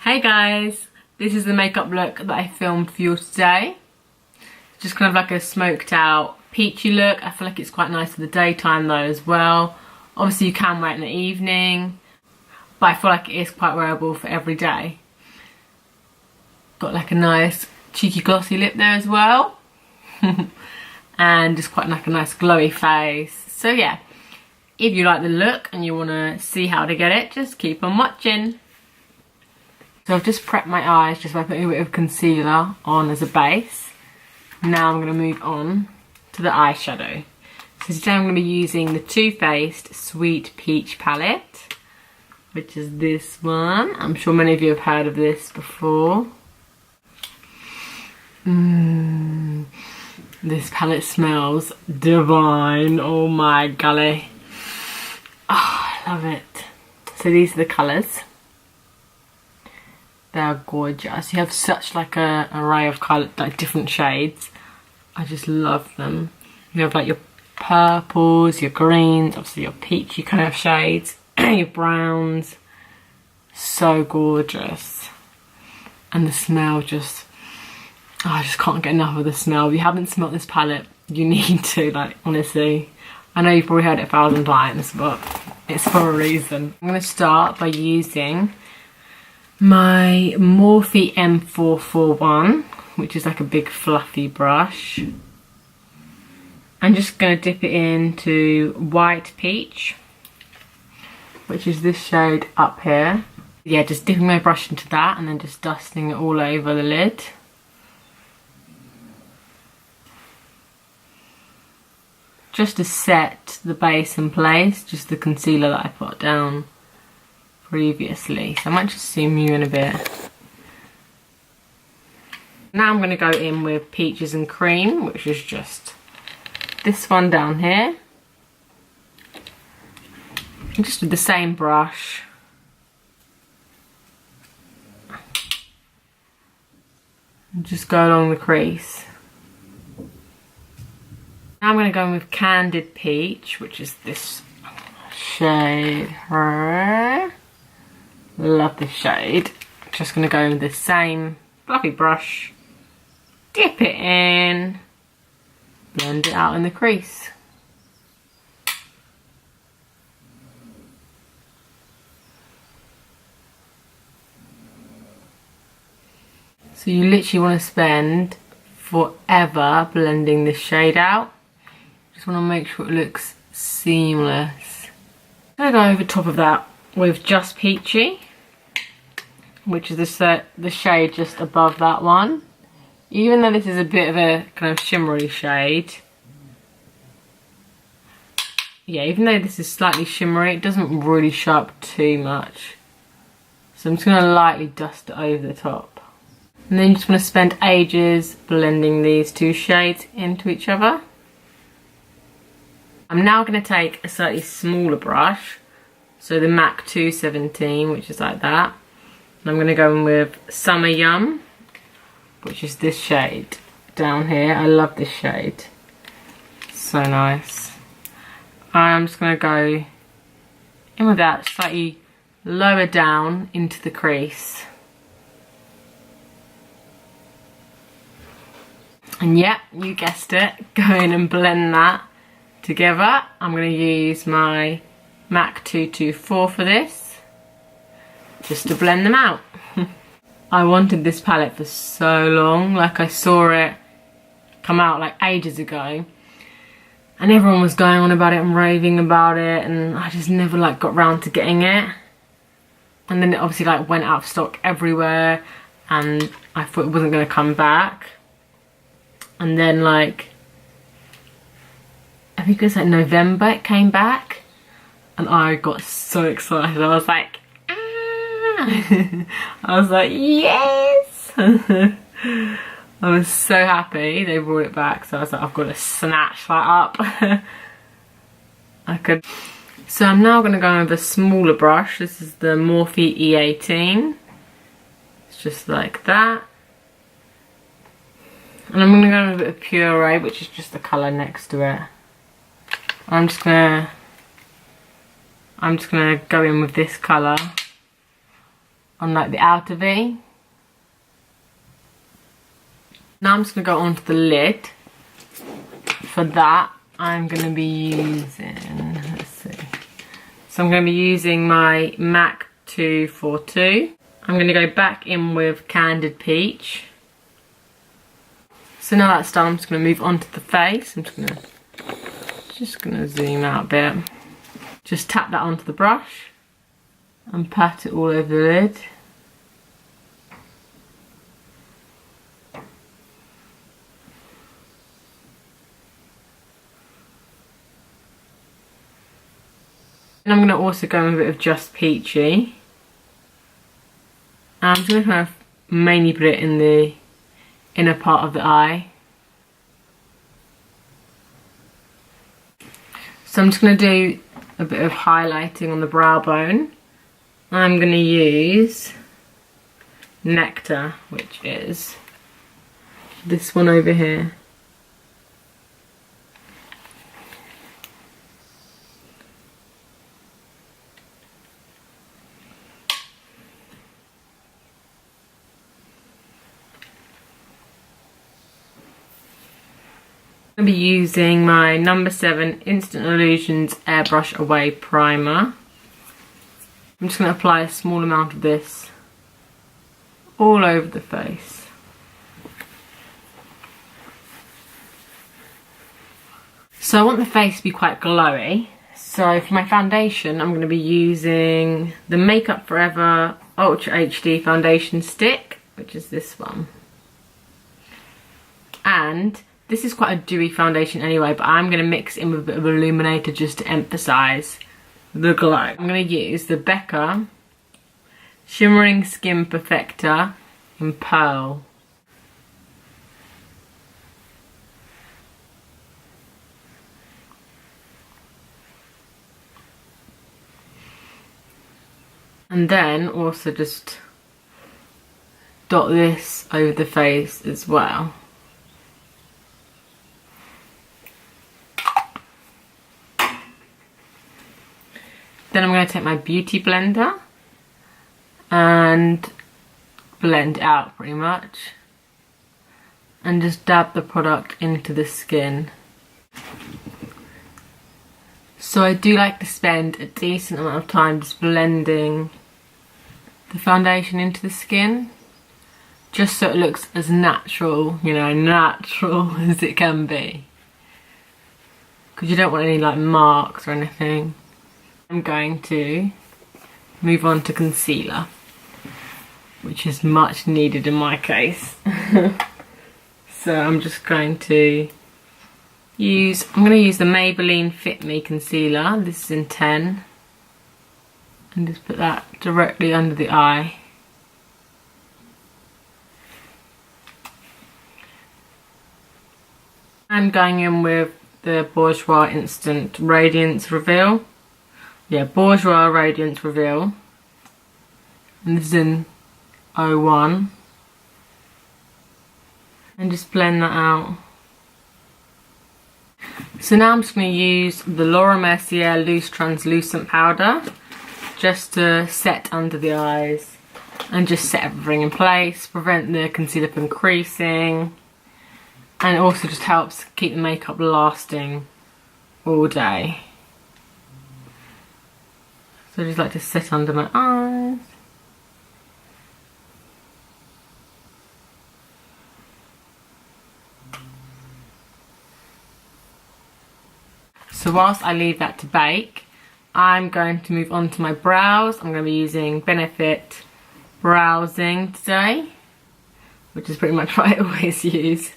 Hey guys, this is the makeup look that I filmed for you today. Just kind of like a smoked out peachy look. I feel like it's quite nice for the daytime though as well. Obviously you can wear it in the evening, but I feel like it is quite wearable for every day. Got like a nice cheeky glossy lip there as well. And just quite like a nice glowy face. So yeah, if you like the look and you want to see how to get it, just keep on watching. So I've just prepped my eyes just by putting a bit of concealer on as a base. Now I'm going to move on to the eyeshadow. So today I'm going to be using the Too Faced Sweet Peach palette, which is this one. I'm sure many of you have heard of this before. This palette smells divine. Oh my golly. Oh, I love it. So these are the colours. They're gorgeous. You have such like a array of colour, like different shades. I just love them. You have like your purples, your greens, obviously your peachy kind of shades, your browns. So gorgeous. And the smell just, oh, I just can't get enough of the smell. If you haven't smelt this palette, you need to, like, honestly. I know you've probably heard it 1,000 times, but it's for a reason. I'm going to start by using my Morphe M441, which is like a big fluffy brush. I'm just going to dip it into White Peach, which is this shade up here. Yeah, just dipping my brush into that and then just dusting it all over the lid. Just to set the base in place, just the concealer that I put down previously. So I might just zoom you in a bit. Now I'm going to go in with Peaches and Cream, which is just this one down here. And just with the same brush. And just go along the crease. Now I'm going to go in with Candid Peach, which is this shade here. Love this shade. Just going to go with the same fluffy brush, dip it in, blend it out in the crease. So you literally want to spend forever blending this shade out. Just want to make sure it looks seamless. I'm going to go over top of that with Just Peachy, which is the shade just above that one. Even though this is a bit of a kind of shimmery shade, yeah, even though this is slightly shimmery, it doesn't really show up too much. So I'm just going to lightly dust it over the top. And then you just want to spend ages blending these two shades into each other. I'm now going to take a slightly smaller brush, so the MAC 217, which is like that. And I'm going to go in with Summer Yum, which is this shade down here. I love this shade. So nice. I'm just going to go in with that slightly lower down into the crease. And yep, you guessed it, go in and blend that together. I'm going to use my MAC 224 for this, just to blend them out. I wanted this palette for so long. Like, I saw it come out like ages ago and everyone was going on about it and raving about it, and I just never like got round to getting it. And then it obviously like went out of stock everywhere and I thought it wasn't going to come back. And then like, I think it was like November it came back and I got so excited. I was like, ah! I was like, yes! I was so happy they brought it back, so I was like, I've got to snatch that up. I could. So I'm now going to go with a smaller brush. This is the Morphe E18. It's just like that. And I'm going to go with a bit of Puree, which is just the colour next to it. I'm just gonna go in with this colour on like the outer V. Now I'm just going to go onto the lid. For that, I'm going to be using, let's see. So I'm going to be using my MAC 242. I'm going to go back in with Candied Peach. So now that's done, I'm just going to move on to the face. I'm just going to zoom out a bit. Just tap that onto the brush and pat it all over the lid. And I'm going to also go in a bit of Just Peachy. And I'm just going to kind of mainly put it in the inner part of the eye. So I'm just going to do a bit of highlighting on the brow bone. I'm going to use Nectar, which is this one over here. I'm going to be using my number 7 Instant Illusions Airbrush Away Primer. I'm just going to apply a small amount of this all over the face. So I want the face to be quite glowy. So for my foundation, I'm going to be using the Makeup Forever Ultra HD Foundation Stick, which is this one. And this is quite a dewy foundation anyway, but I'm going to mix it in with a bit of illuminator just to emphasise the glow. I'm going to use the Becca Shimmering Skin Perfector in Pearl. And then also just dot this over the face as well. Then I'm going to take my beauty blender and blend out pretty much. And just dab the product into the skin. So I do like to spend a decent amount of time just blending the foundation into the skin. Just so it looks as natural, you know, natural as it can be. Because you don't want any like marks or anything. I'm going to move on to concealer, which is much needed in my case. So I'm just going to use the Maybelline Fit Me concealer. This is in 10. And just put that directly under the eye. And going in with the Bourjois Instant Radiance Reveal. Yeah, Bourjois Radiance Reveal. And this is in 01. And just blend that out. So now I'm just going to use the Laura Mercier Loose Translucent Powder. Just to set under the eyes. And just set everything in place. Prevent the concealer from creasing. And it also just helps keep the makeup lasting all day. So I just like to set under my eyes. So whilst I leave that to bake, I'm going to move on to my brows. I'm going to be using Benefit Browsing today, which is pretty much what I always use.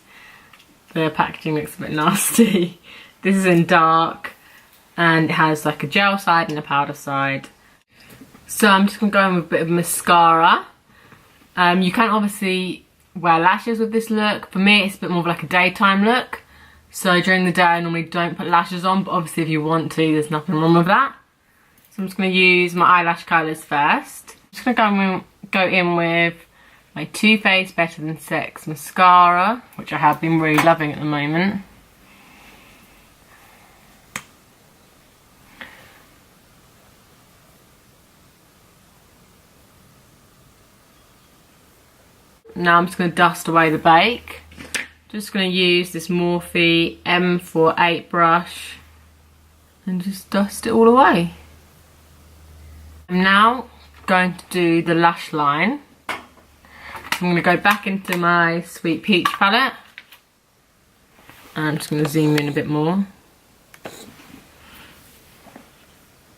The packaging looks a bit nasty. This is in dark and it has like a gel side and a powder side. So I'm just going to go in with a bit of mascara. You can obviously wear lashes with this look. For me it's a bit more of like a daytime look. So during the day I normally don't put lashes on, but obviously if you want to, there's nothing wrong with that. So I'm just going to use my eyelash colours first. I'm just going to go in with my Too Faced Better Than Sex mascara, which I have been really loving at the moment. Now I'm just going to dust away the bake. Just going to use this Morphe M48 brush and just dust it all away. I'm now going to do the lash line. I'm going to go back into my Sweet Peach palette. I'm just going to zoom in a bit more.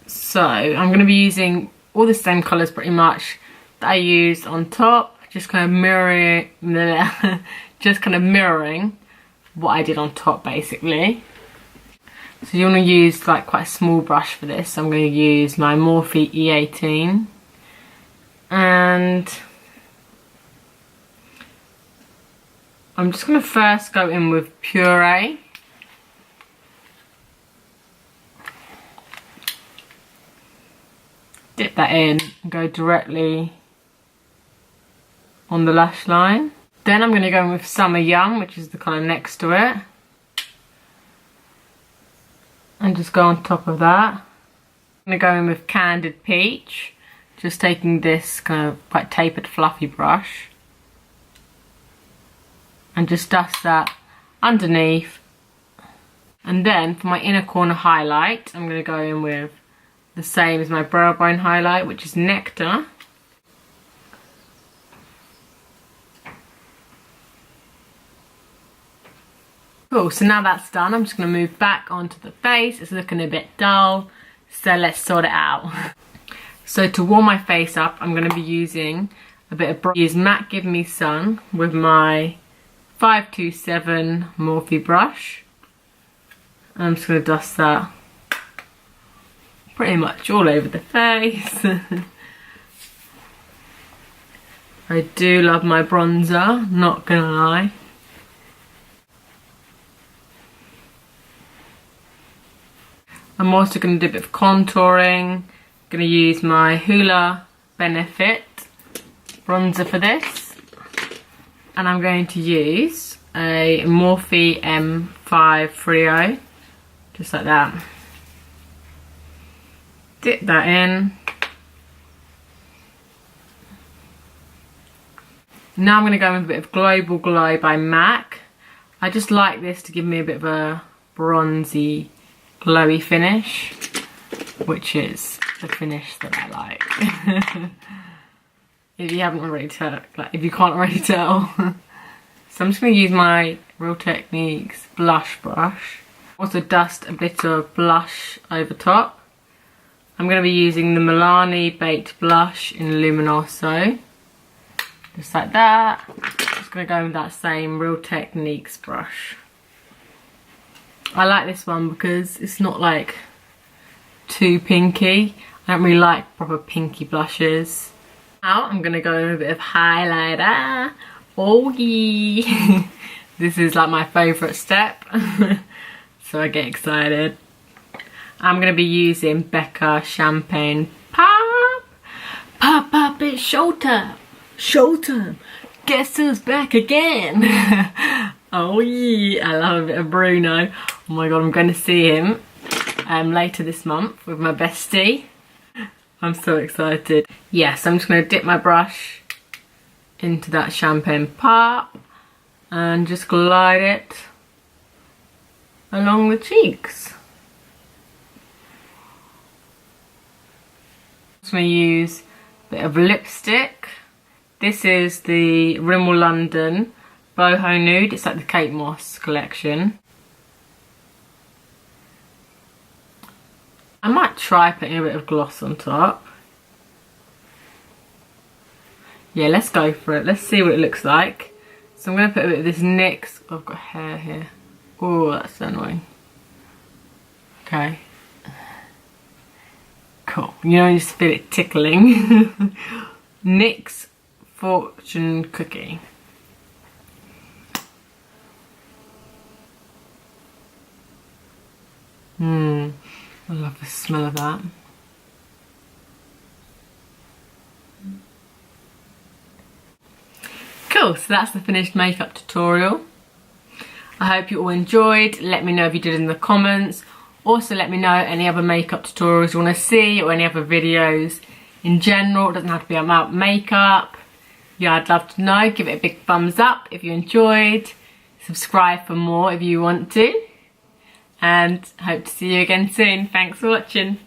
So I'm going to be using all the same colours pretty much that I used on top. Just kind of mirroring, what I did on top basically. So you want to use like quite a small brush for this. So I'm going to use my Morphe E18 and I'm just going to first go in with Puree. Dip that in and go directly on the lash line. Then I'm going to go in with Summer Young, which is the colour next to it. And just go on top of that. I'm going to go in with Candid Peach. Just taking this kind of quite tapered fluffy brush. And just dust that underneath. And then for my inner corner highlight, I'm going to go in with the same as my brow bone highlight, which is Nectar. Cool, so now that's done, I'm just going to move back onto the face. It's looking a bit dull, so let's sort it out. So to warm my face up, I'm going to be using a bit of use Matte Give Me Sun with my 527 Morphe brush. And I'm just going to dust that pretty much all over the face. I do love my bronzer, not gonna lie. I'm also going to do a bit of contouring. I'm going to use my Hoola Benefit bronzer for this. And I'm going to use a Morphe M530, just like that. Dip that in. Now I'm going to go with a bit of Global Glow by MAC. I just like this to give me a bit of a bronzy, glowy finish, which is the finish that I like. If you haven't already tell, like if you can't already tell. So I'm just going to use my Real Techniques blush brush. Also dust a bit of blush over top. I'm going to be using the Milani Baked Blush in Luminoso. Just like that. Just going to go with that same Real Techniques brush. I like this one because it's not like too pinky. I don't really like proper pinky blushes. Now I'm going to go in with a bit of highlighter. Oh yeah. This is like my favourite step. So I get excited. I'm going to be using Becca Champagne Pop. Pop, pop, it's showtime. Showtime. Guess who's back again? Oh yeah, I love a bit of Bruno. Oh my god, I'm going to see him later this month with my bestie. I'm so excited. Yes, I'm just going to dip my brush into that Champagne Pop and just glide it along the cheeks. I'm going to use a bit of lipstick. This is the Rimmel London Boho Nude. It's like the Kate Moss collection. I might try putting a bit of gloss on top. Yeah, let's go for it. Let's see what it looks like. So I'm going to put a bit of this NYX. I've got hair here. Oh, that's so annoying. Okay. Cool. You know, you just feel it tickling. NYX Fortune Cookie. I love the smell of that. Cool, so that's the finished makeup tutorial. I hope you all enjoyed. Let me know if you did in the comments. Also let me know any other makeup tutorials you want to see or any other videos in general. It doesn't have to be about makeup. Yeah, I'd love to know. Give it a big thumbs up if you enjoyed. Subscribe for more if you want to. And hope to see you again soon. Thanks for watching.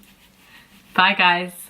Bye guys.